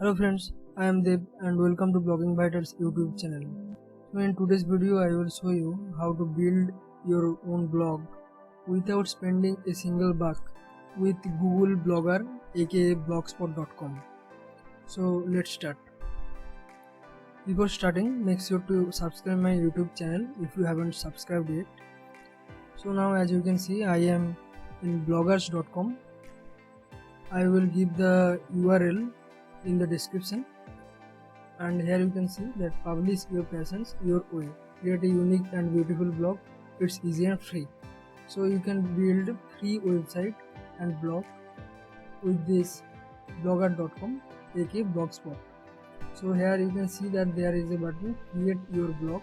Hello friends, I am Deb and welcome to Blogging Biters YouTube channel. So in today's video I will show you how to build your own blog without spending a single buck with Google Blogger aka blogspot.com. So let's start. Before starting, make sure to subscribe my YouTube channel if you haven't subscribed yet. So now as you can see I am in bloggers.com. I will give the URL in the description, and here you can see that publish your passions your way, create a unique and beautiful blog. It's easy and free, so you can build free website and blog with this blogger.com aka blogspot. So here you can see that there is a button create your blog.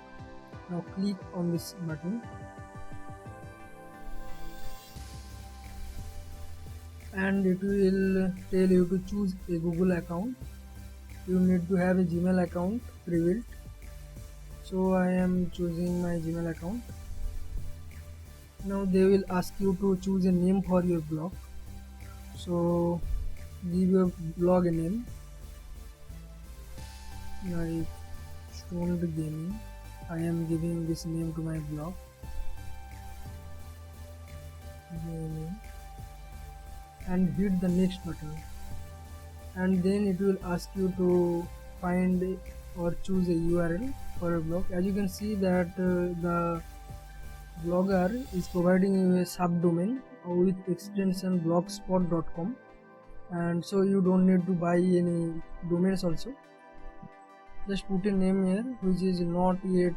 Now click on this button and it will tell you to choose a Google account. You need to have a Gmail account pre-built, so I am choosing my Gmail account. Now they will ask you to choose a name for your blog, so give your blog a name like Stoned Gaming. I am giving this name to my blog, gaming, and hit the next button, and then it will ask you to find or choose a URL for your blog. As you can see that the blogger is providing you a subdomain with extension blogspot.com, and so you don't need to buy any domains also. Just put a name here which is not yet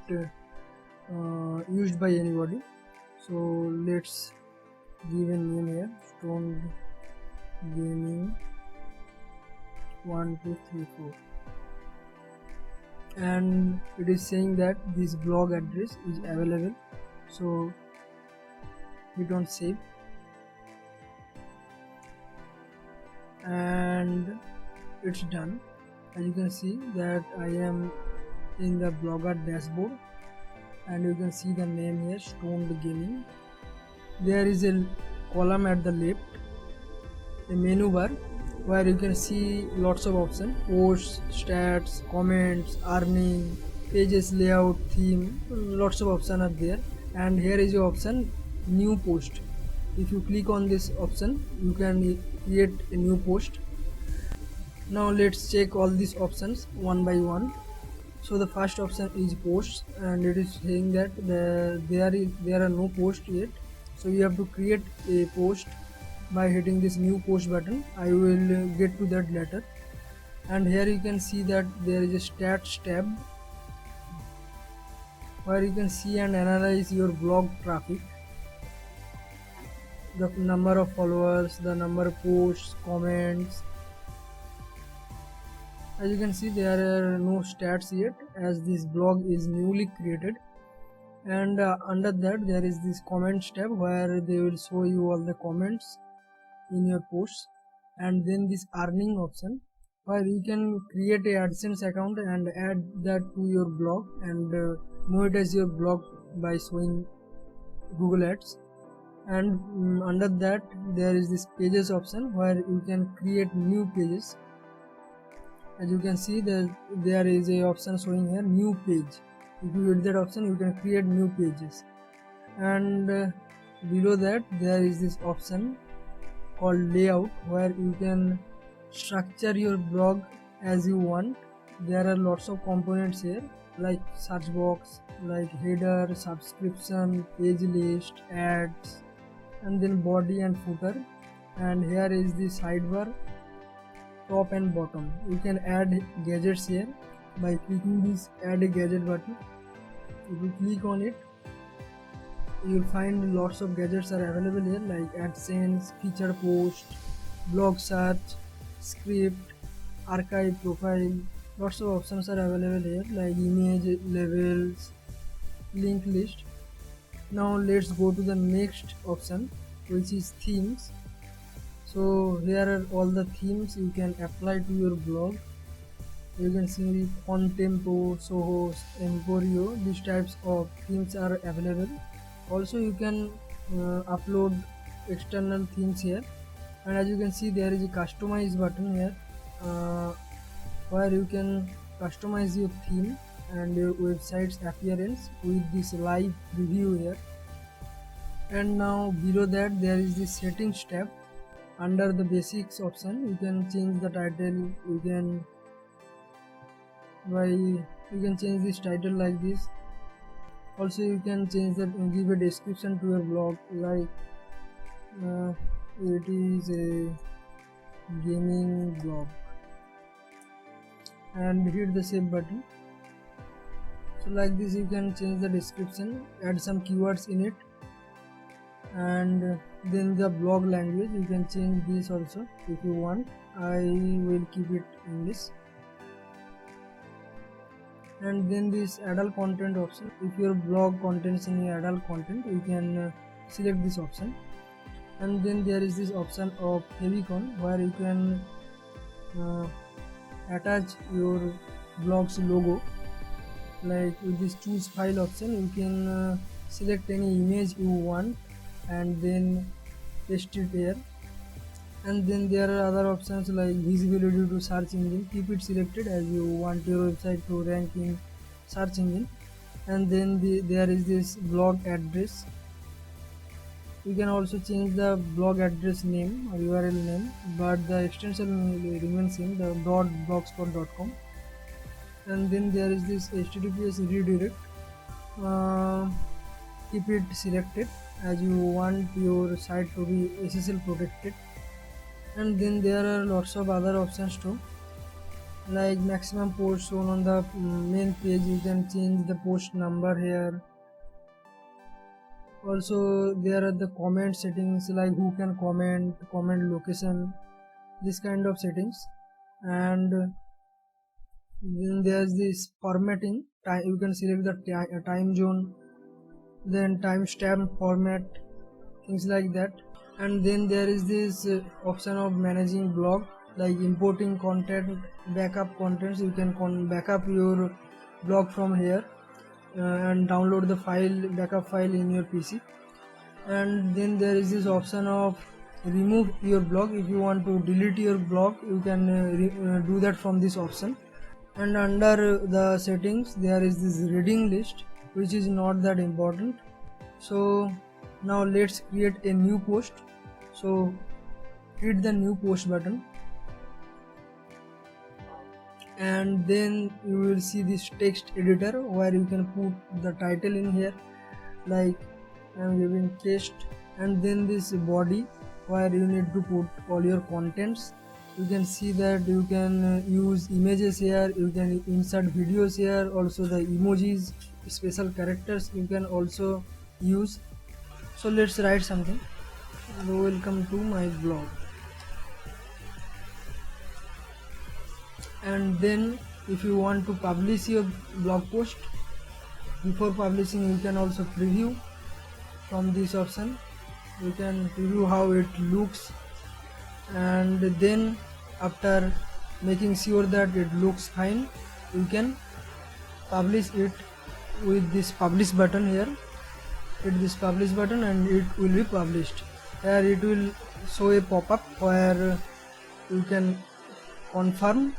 used by anybody. So let's give a name here, Stone Gaming 1234, and it is saying that this blog address is available, so we don't save, and it's done. As you can see that I am in the blogger dashboard, and you can see the name here, Stoned Gaming. There is a column at the left, a menu bar where you can see lots of options: posts, stats, comments, earning, pages, layout, theme. Lots of options are there, and here is your option new post. If you click on this option you can create a new post. Now let's check all these options one by one. So the first option is posts, and it is saying that there are no posts yet, so you have to create a post by hitting this new post button. I will get to that later. And here you can see that there is a stats tab where you can see and analyze your blog traffic, the number of followers, the number of posts, comments. As you can see there are no stats yet as this blog is newly created, and under that there is this comments tab where they will show you all the comments in your posts, and then this earning option where you can create a AdSense account and add that to your blog and monetize your blog by showing Google Ads. And under that there is this pages option where you can create new pages. As you can see that there is a option showing here new page. If you hit that option you can create new pages, and below that there is this option called layout where you can structure your blog as you want. There are lots of components here like search box, like header, subscription, page list, ads, and then body and footer, and here is the sidebar, top and bottom. You can add gadgets here by clicking this add a gadget button. If you click on it you will find lots of gadgets are available here like AdSense, feature post, blog search, script, archive, profile. Lots of options are available here like image, labels, link list. Now let's go to the next option which is themes. So here are all the themes you can apply to your blog. You can see Contempo, Soho, Emporio. These types of themes are available. Also you can upload external themes here, and as you can see there is a customize button here. where you can customize your theme and your website's appearance with this live preview here. And now below that there is the settings tab. Under the basics option you can change the title. You can change this title like this. Also you can change that and give a description to your blog, like it is a gaming blog, and hit the save button. So like this you can change the description, add some keywords in it, and then the blog language you can change this also if you want. I will keep it English. And then this adult content option, if your blog contains any adult content you can select this option. And then there is this option of favicon, where you can attach your blog's logo. Like with this choose file option you can select any image you want and then paste it here. And then there are other options like visibility to search engine, keep it selected as you want your website to rank in search engine. And then there is this blog address. You can also change the blog address name or URL name, but the extension will remain same, the .blogspot.com. And then there is this HTTPS redirect. Keep it selected as you want your site to be SSL protected. And then there are lots of other options too, like maximum posts shown on the main page. You can change the post number here. Also there are the comment settings, like who can comment location, this kind of settings. And then there's this formatting, you can select the time zone, then timestamp format, things like that. And then there is this option of managing blog, like importing content, backup contents. You can backup your blog from here and download the backup file in your PC. And then there is this option of remove your blog. If you want to delete your blog you can do that from this option. And under the settings there is this reading list, which is not that important. So now let's create a new post. So hit the new post button, and then you will see this text editor where you can put the title in here, like I am giving test. And then this body where you need to put all your contents. You can see that you can use images here, you can insert videos here, also the emojis, special characters you can also use. So let's write something. Welcome to my blog. And then if you want to publish your blog post, before publishing you can also preview from this option. You can preview how it looks, and then after making sure that it looks fine you can publish it with this publish button here. Hit this publish button and it will be published. Here it will show a pop-up where you can confirm,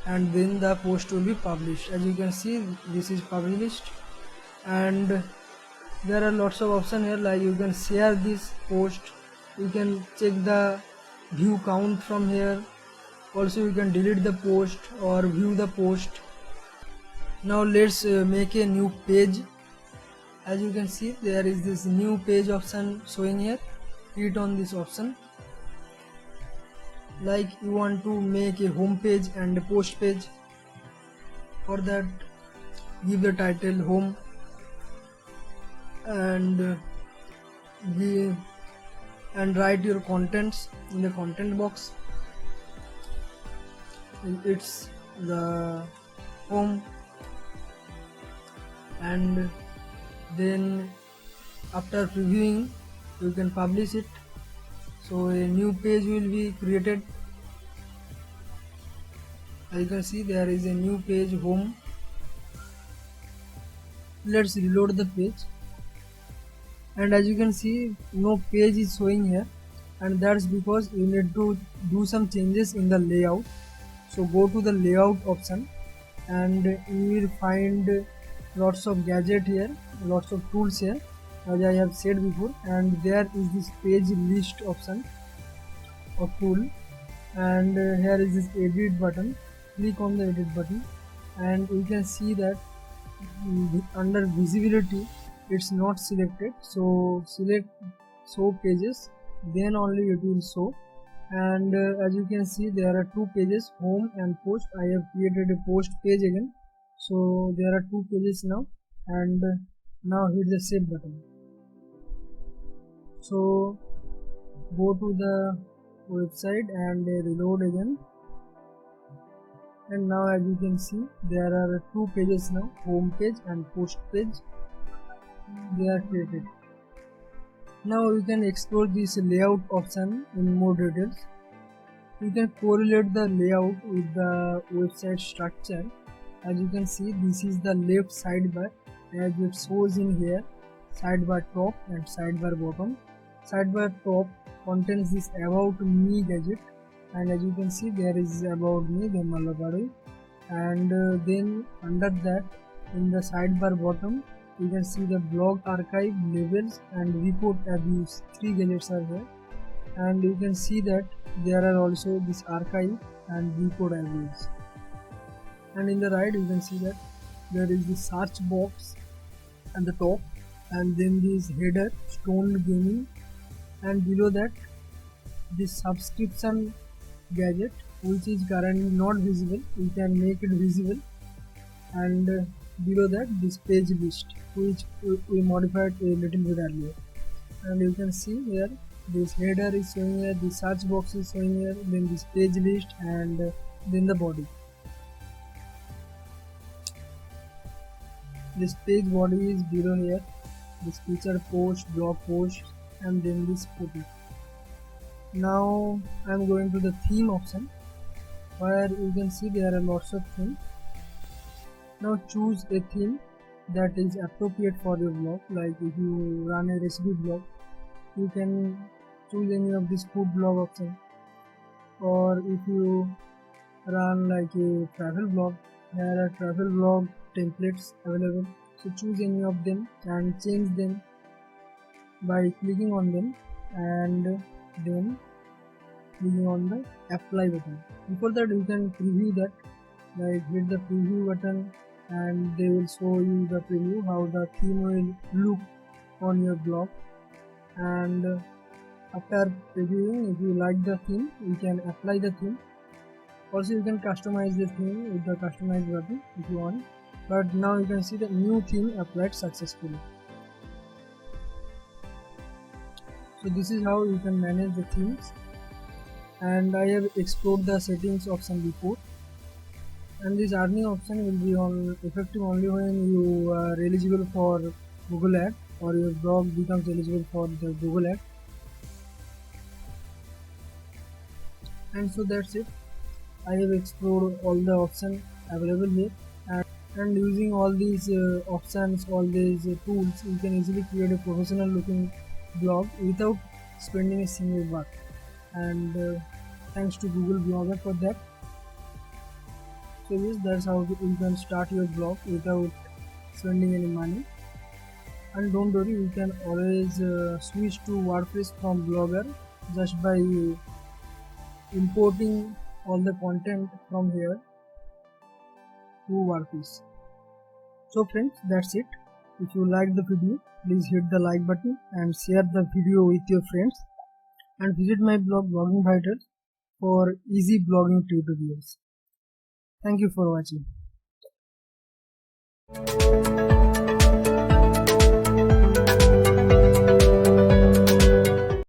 and then the post will be published. As you can see, this is published. And there are lots of options here, like you can share this post, you can check the view count from here. Also you can delete the post or view the post. Now let's make a new page. As you can see there is this new page option showing here. Hit on this option. Like you want to make a home page and a post page. For that give the title home and write your contents in the content box. It's the home. And then after previewing you can publish it. So a new page will be created. As you can see there is a new page, home. Let's reload the page, and as you can see no page is showing here, and that's because you need to do some changes in the layout. So go to the layout option and you will find lots of gadget here, lots of tools here as I have said before, and there is this page list option of tool, and here is this edit button. Click on the edit button and you can see that under visibility it's not selected, so select show pages, then only it will show. And as you can see there are two pages, home and post. I have created a post page again, so there are two pages now. And now hit the save button. So go to the website and reload again, and now as you can see there are two pages now, home page and post page. They are created. Now you can explore this layout option in more details. You can correlate the layout with the website structure. As you can see, this is the left sidebar as it shows in here, sidebar top and sidebar bottom. Sidebar top contains this about me gadget, and as you can see there is about me, the Malabari, and then under that in the sidebar bottom you can see the blog archive, labels and report abuse. Three gadgets are here, and you can see that there are also this archive and report abuse. And in the right you can see that there is the search box at the top, and then this header stoned gaming, and below that this subscription gadget which is currently not visible, you can make it visible. And below that this page list which we modified a little bit earlier, and you can see here this header is showing here, the search box is showing here, then this page list, and then the body. This page body is below here, this feature post, blog post, and then this photo. Now I am going to the theme option where you can see there are lots of themes. Now choose a theme that is appropriate for your blog. Like if you run a recipe blog, you can choose any of this food blog option, or if you run like a travel blog, there are travel blog templates available, so choose any of them and change them by clicking on them and then clicking on the apply button. Before that you can preview that, like hit the preview button and they will show you the preview how the theme will look on your blog. And after previewing, if you like the theme, you can apply the theme. Also you can customize the theme with the customize button if you want. But now you can see the new theme applied successfully. So this is how you can manage the themes, and I have explored the settings option before. And this earning option will be on effective only when you are eligible for Google Ad, or your blog becomes eligible for the Google Ad. And so that's it. I have explored all the options available here, and using all these options, all these tools, you can easily create a professional looking blog without spending a single buck. And thanks to Google Blogger for that. So yes, that's how you can start your blog without spending any money. And don't worry, you can always switch to WordPress from Blogger just by importing all the content from here to WordPress. So friends, that's it. If you like the video, please hit the like button and share the video with your friends, and visit my blog Blogging Vitals for easy blogging tutorials. Thank you for watching.